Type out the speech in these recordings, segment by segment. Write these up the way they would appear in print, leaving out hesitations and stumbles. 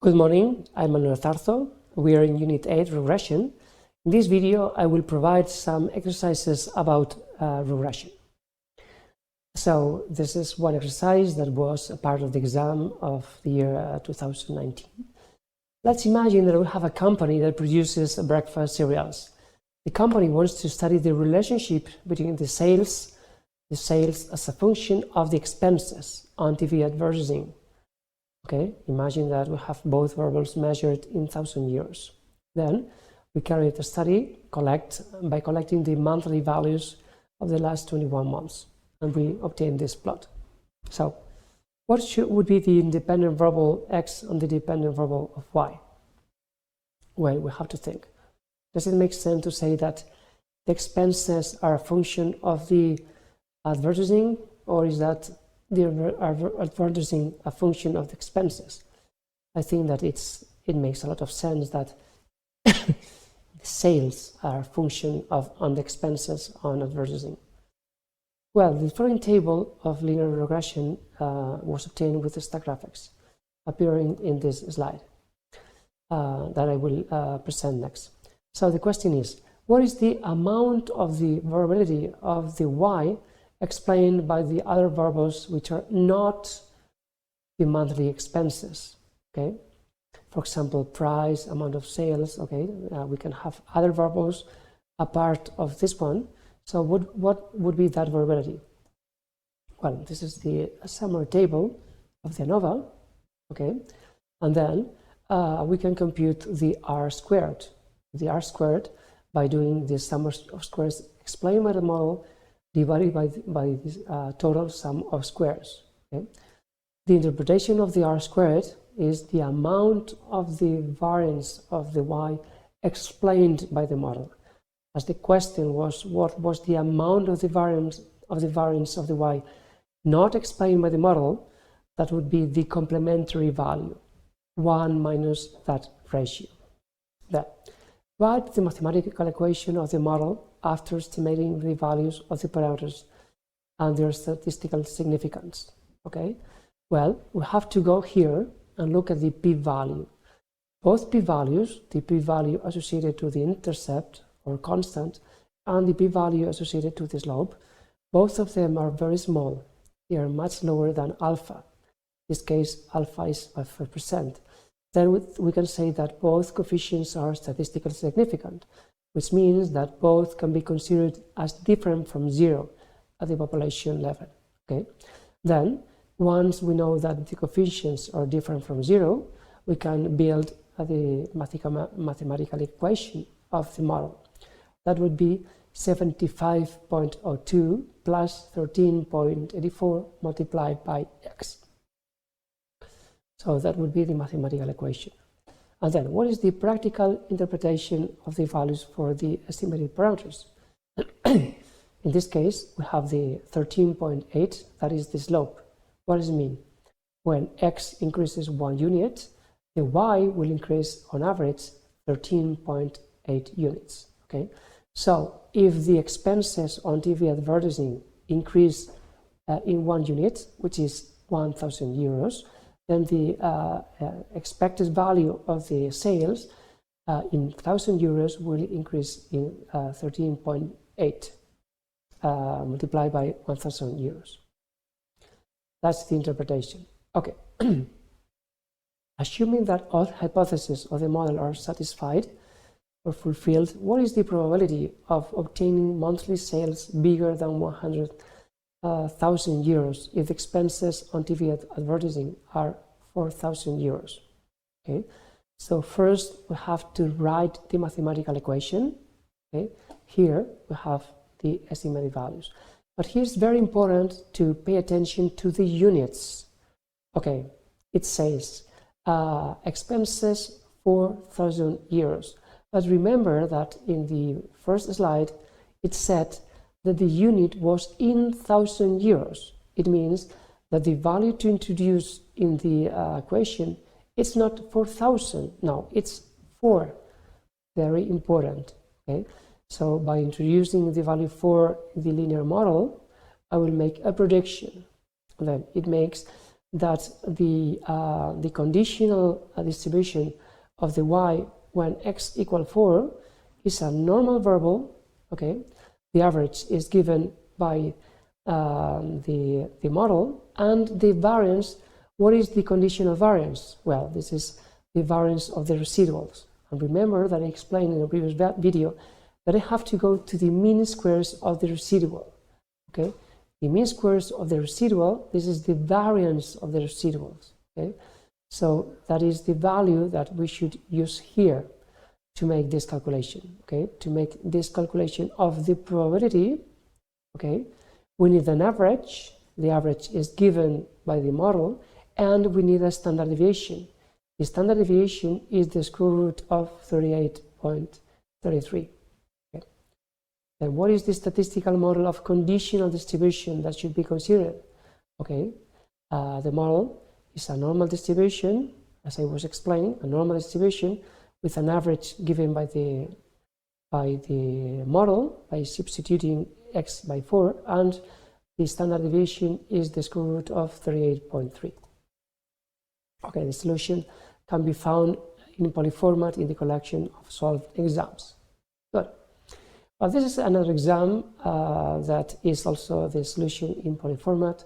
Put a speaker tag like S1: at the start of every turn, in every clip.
S1: Good morning, I'm Manuel Tarzo. We are in Unit 8, Regression. In this video, I will provide some exercises about regression. So this is one exercise that was a part of the exam of the year 2019. Let's imagine that we have a company that produces breakfast cereals. The company wants to study the relationship between the sales as a function of the expenses on TV advertising. Okay, imagine that we have both variables measured in 1,000 euros. Then we carry out a study by collecting the monthly values of the last 21 months, and we obtain this plot. So what would be the independent variable x and the dependent variable of y? Well, we have to think. Does it make sense to say that the expenses are a function of the advertising, or is that the advertising a function of the expenses? I think that it makes a lot of sense that the sales are a function on the expenses on advertising. Well, the following table of linear regression was obtained with the stack graphics appearing in this slide that I will present next. So the question is, what is the amount of the variability of the y explained by the other variables which are not the monthly expenses? Okay, for example, price, amount of sales. Okay, we can have other variables apart of this one. So what would be that variability? Well, this is the summary table of the ANOVA. Okay, and then we can compute the r squared. The r squared by doing the sum of squares explained by the model divided by this total sum of squares. Okay? The interpretation of the r squared is the amount of the variance of the y explained by the model. As the question was, what was the amount of the variance of the y not explained by the model, that would be the complementary value, 1 minus that ratio. There. Write the mathematical equation of the model after estimating the values of the parameters and their statistical significance. Okay, well, we have to go here and look at the p-value. Both p-values, the p-value associated to the intercept or constant and the p-value associated to the slope, both of them are very small. They are much lower than alpha. In this case, alpha is 5%. Then we can say that both coefficients are statistically significant, which means that both can be considered as different from 0 at the population level. Okay? Then, once we know that the coefficients are different from 0, we can build the mathematical equation of the model. That would be 75.02 plus 13.84 multiplied by x. So that would be the mathematical equation. And then, what is the practical interpretation of the values for the estimated parameters? In this case, we have the 13.8, that is the slope. What does it mean? When x increases 1 unit, the y will increase on average 13.8 units. Okay? So if the expenses on TV advertising increase in 1 unit, which is 1,000 euros, then the expected value of the sales in 1,000 euros will increase in 13.8 multiplied by 1,000 euros. That's the interpretation. Okay. Assuming that all hypotheses of the model are satisfied or fulfilled, what is the probability of obtaining monthly sales bigger than 100,000 euros if the expenses on TV advertising are 4,000 euros? Okay, so first we have to write the mathematical equation. Okay, here we have the estimated values, but here's very important to pay attention to the units. Okay, it says expenses 4,000 euros, but remember that in the first slide it said that the unit was in 1,000 euros. It means that the value to introduce in the equation, it's not 4,000, no, it's 4. Very important. Okay, so by introducing the value 4 in the linear model, I will make a prediction. Then it makes that the conditional distribution of the y when x equals 4 is a normal variable. Okay, the average is given by the model, and the variance. What is the conditional variance? Well, this is the variance of the residuals. And remember that I explained in a previous video that I have to go to the mean squares of the residual. Okay, the mean squares of the residual. This is the variance of the residuals. Okay, so that is the value that we should use here to make this calculation. Okay, to make this calculation of the probability. Okay, we need an average. The average is given by the model, and we need a standard deviation. The standard deviation is the square root of 38.33. Okay. Then what is the statistical model of conditional distribution that should be considered? Okay, the model is a normal distribution, as I was explaining, a normal distribution with an average given by the model by substituting x by 4, and the standard deviation is the square root of 38.3. Okay, the solution can be found in polyformat in the collection of solved exams. Good. Well, this is another exam that is also the solution in polyformat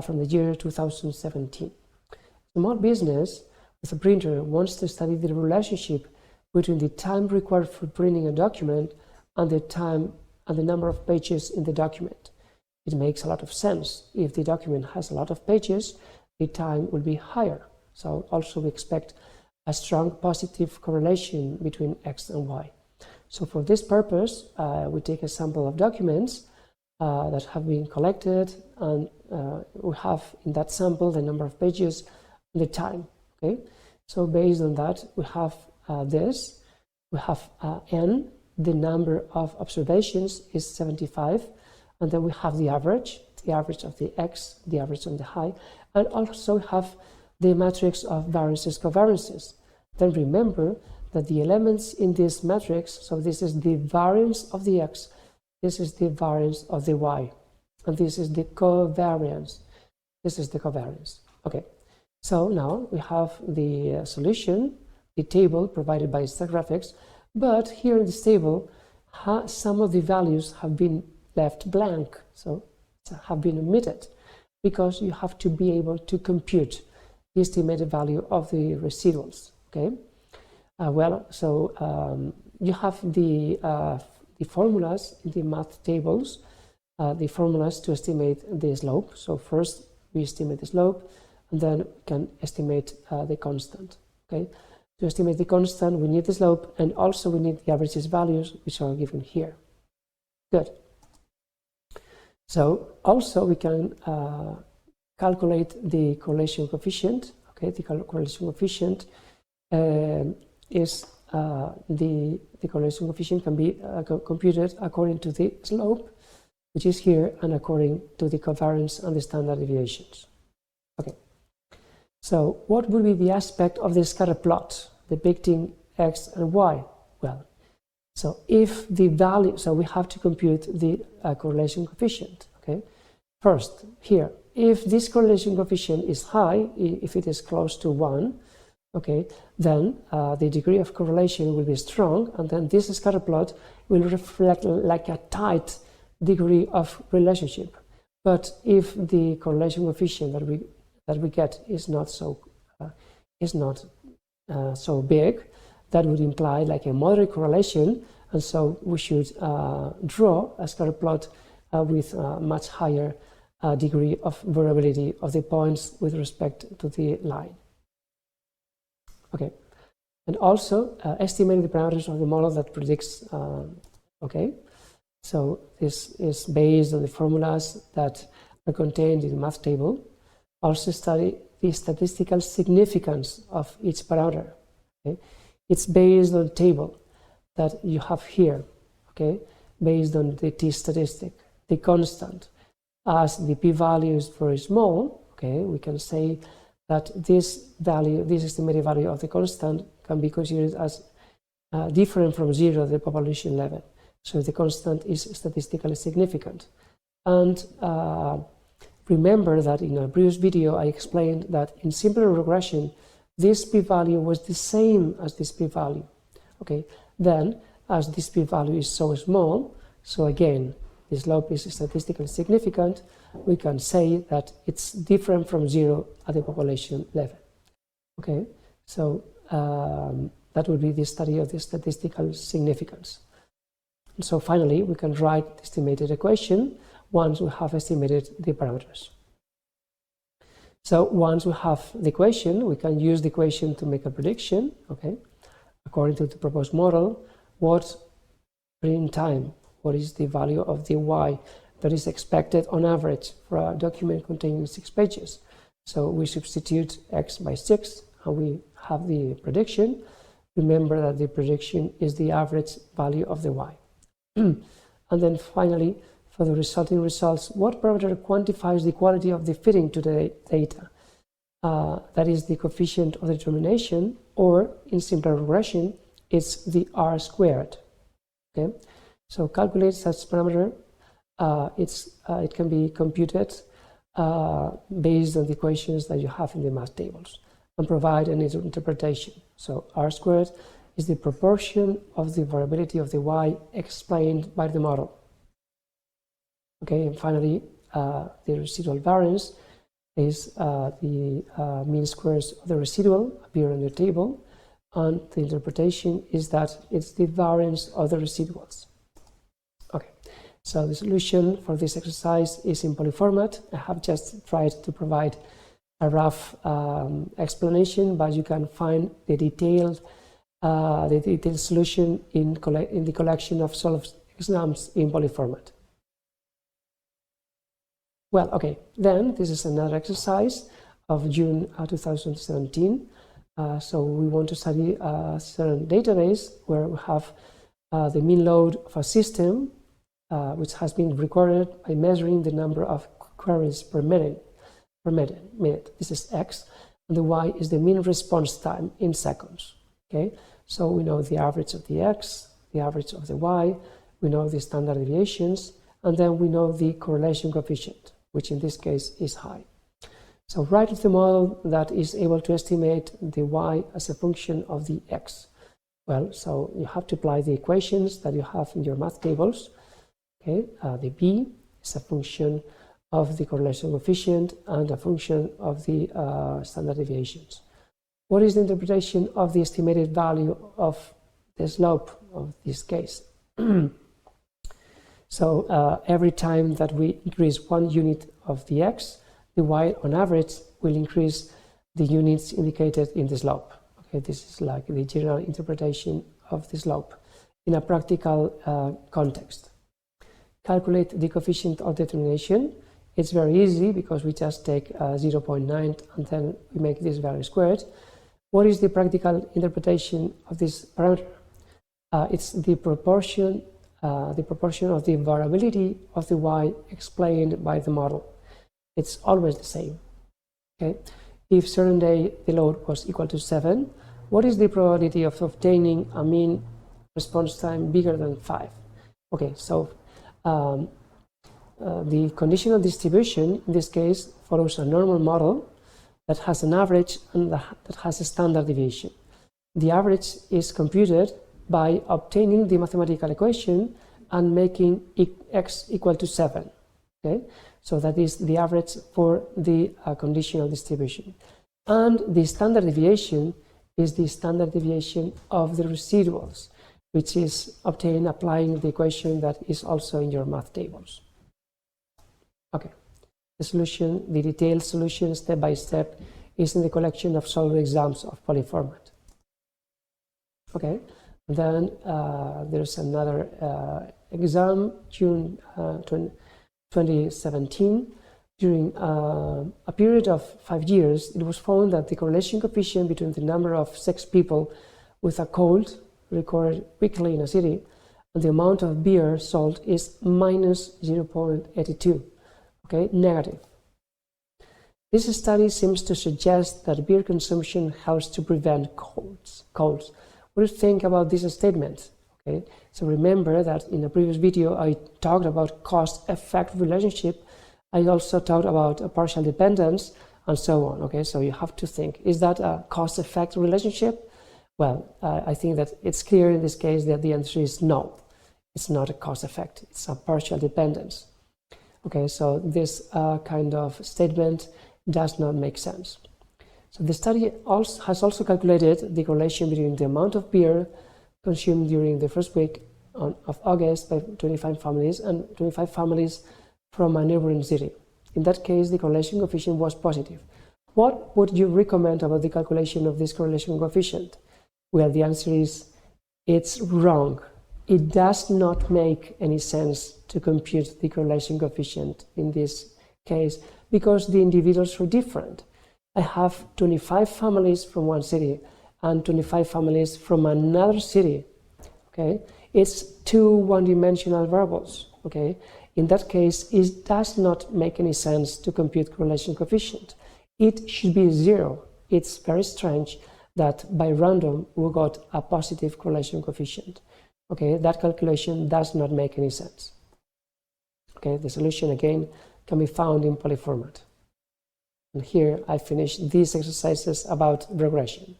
S1: from the year 2017. A small business with a printer wants to study the relationship between the time required for printing a document and the time and the number of pages in the document. It makes a lot of sense. If the document has a lot of pages, the time will be higher. So also we expect a strong positive correlation between x and y. So for this purpose, we take a sample of documents that have been collected, and we have in that sample the number of pages and the time. Okay, so based on that, we have we have n, the number of observations is 75, and then we have the average of the x, the average on the y, and also have the matrix of variances covariances. Then remember that the elements in this matrix, so this is the variance of the x, this is the variance of the y, and this is the covariance. This is the covariance. Okay, so now we have the solution, the table provided by Graphics, but here in this table, some of the values have been left blank, so have been omitted, because you have to be able to compute the estimated value of the residuals. Okay, you have the formulas in the math tables, the formulas to estimate the slope. So first we estimate the slope, and then we can estimate the constant. Okay, to estimate the constant, we need the slope, and also we need the averages values, which are given here. Good. So also we can calculate the correlation coefficient. Okay, the correlation coefficient is the correlation coefficient can be computed according to the slope, which is here, and according to the covariance and the standard deviations. Okay, so what will be the aspect of the scatter plot depicting x and y? Well, so if the value, so we have to compute the correlation coefficient. Okay, first here, if this correlation coefficient is high, if it is close to 1, okay, then the degree of correlation will be strong, and then this scatter plot will reflect like a tight degree of relationship. But if the correlation coefficient that we get is not so big, that would imply like a moderate correlation, and so we should draw a scatter plot with a much higher degree of variability of the points with respect to the line. Okay, and also estimating the parameters of the model that predicts. Okay, so this is based on the formulas that are contained in the math table. Also study the statistical significance of each parameter. Okay, it's based on the table that you have here. Okay, based on the t statistic, the constant. As the p-value is very small, okay, we can say that this value, this estimated value of the constant, can be considered as different from 0 at the population level. So the constant is statistically significant. And Remember that in a previous video I explained that in simple regression this p-value was the same as this p-value. Okay, then as this p-value is so small, so again the slope is statistically significant, we can say that it's different from 0 at the population level. Okay, so that would be the study of the statistical significance. And so finally we can write the estimated equation once we have estimated the parameters. So once we have the equation, we can use the equation to make a prediction. Okay, according to the proposed model, what in time, what is the value of the y that is expected on average for a document containing 6 pages. So we substitute x by 6 and we have the prediction. Remember that the prediction is the average value of the y. And then finally, for the resulting results, what parameter quantifies the quality of the fitting to the data? That is the coefficient of determination, or in simple regression, it's the r squared. Okay, so calculate such parameter. It can be computed based on the equations that you have in the math tables and provide an interpretation. So r squared is the proportion of the variability of the y explained by the model. Okay, and finally, the residual variance is the mean squares of the residual appear in the table, and the interpretation is that it's the variance of the residuals. Okay, so the solution for this exercise is in polyformat. I have just tried to provide a rough explanation, but you can find the detailed solution in the collection of solved exams in polyformat. Well, okay, then this is another exercise of June 2017. So we want to study a certain database where we have the mean load of a system which has been recorded by measuring the number of queries per minute. This is x, and the y is the mean response time in seconds. Okay, so we know the average of the x, the average of the y, we know the standard deviations, and then we know the correlation coefficient, which in this case is high. So write the model that is able to estimate the y as a function of the x. Well, so you have to apply the equations that you have in your math tables. Okay, the b is a function of the correlation coefficient and a function of the standard deviations. What is the interpretation of the estimated value of the slope of this case? So every time that we increase 1 unit of the x, the y on average will increase the units indicated in the slope. Okay, this is like the general interpretation of the slope in a practical context. Calculate the coefficient of determination. It's very easy because we just take 0.9 and then we make this value squared. What is the practical interpretation of this parameter? It's the proportion of the variability of the y explained by the model. It's always the same. Okay, if certain day the load was equal to 7, what is the probability of obtaining a mean response time bigger than 5? Okay, so the conditional distribution in this case follows a normal model that has an average and that has a standard deviation. The average is computed by obtaining the mathematical equation and making x equal to 7. Okay, so that is the average for the conditional distribution. And the standard deviation is the standard deviation of the residuals, which is obtained applying the equation that is also in your math tables. Okay, the solution, the detailed solution step by step is in the collection of solved exams of polyformat. Okay, and then there's another exam, June 2017. During a period of 5 years, it was found that the correlation coefficient between the number of sex people with a cold recorded weekly in a city and the amount of beer sold is minus 0.82. Okay, negative. This study seems to suggest that beer consumption helps to prevent colds. What do you think about this statement? Okay, so remember that in a previous video I talked about cause-effect relationship, I also talked about a partial dependence and so on. Okay, so you have to think, is that a cause-effect relationship? Well, I think that it's clear in this case that the answer is no. It's not a cause-effect, it's a partial dependence. Okay, so this kind of statement does not make sense. So the study has also calculated the correlation between the amount of beer consumed during the first week of August by 25 families and 25 families from a neighboring city. In that case, the correlation coefficient was positive. What would you recommend about the calculation of this correlation coefficient? Well, the answer is it's wrong. It does not make any sense to compute the correlation coefficient in this case because the individuals are different. I have 25 families from one city and 25 families from another city. Okay, it's two one-dimensional variables. Okay, in that case, it does not make any sense to compute correlation coefficient. It should be 0. It's very strange that by random we got a positive correlation coefficient. Okay, that calculation does not make any sense. Okay, the solution again can be found in poly format. And here I finished these exercises about regression.